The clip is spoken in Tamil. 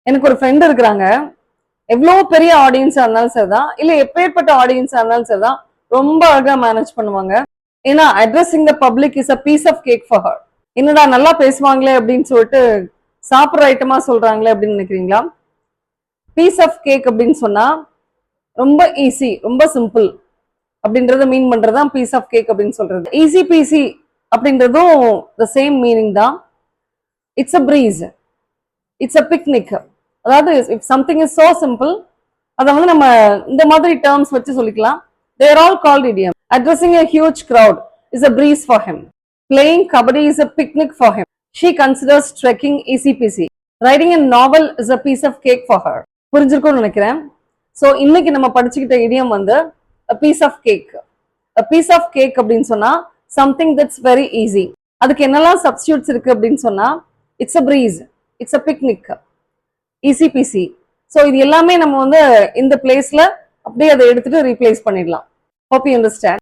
எனக்கு ஒரு ஃப்ரெண்ட் இருக்கிறாங்க. எவ்வளோ பெரிய ஆடியன்ஸா இருந்தாலும் சரிதான், இல்ல எப்பேற்பட்ட ஆடியன்ஸா இருந்தாலும் சரிதான், ரொம்ப அழகா மேனேஜ் பண்ணுவாங்க. ஏன்னா addressing the public is a piece of cake for her. என்னடா நல்லா பேசுவாங்களே அப்படின்னு சொல்லிட்டு சாப்பிட்ற ஐட்டமா சொல்றாங்களே அப்படின்னு நினைக்கிறீங்களா? பீஸ் ஆஃப் கேக் அப்படின்னு சொன்னா ரொம்ப ஈஸி, ரொம்ப சிம்பிள் அப்படின்றத மீன் பண்றதுதான் பீஸ் ஆஃப் கேக் அப்படின்னு சொல்றது. ஈஸி பீசி அப்படின்றதும் த சேம் மீனிங் தான். It's a breeze, it's a picnic. அதாவது if something is so simple, அதை வந்து நம்ம இந்த மாதிரி டேர்ம்ஸ் வச்சு சொல்லிக்கலாம். There all called idiom. Addressing a huge crowd is a breeze for him. Playing kabaddi is a picnic for him. She considers trekking easy peasy. Writing a novel is a piece of cake for her. புரிஞ்சிருக்கும்னு நினைக்கிறேன். ஸோ இன்னைக்கு நம்ம படிச்சுக்கிட்ட இடியம் வந்து a piece of cake. a piece of cake அப்படின்னு சொன்னா something that's very easy. அதுக்கு என்னெல்லாம் சப்ஸ்டியூட்ஸ் இருக்கு அப்படின்னு சொன்னா it's a breeze, it's a picnic, easy peasy. So இது எல்லாமே நம்ம வந்து இந்த பிளேஸ்ல அப்படியே அதை எடுத்துட்டு ரீப்ளேஸ் பண்ணிடலாம். Hope you understand.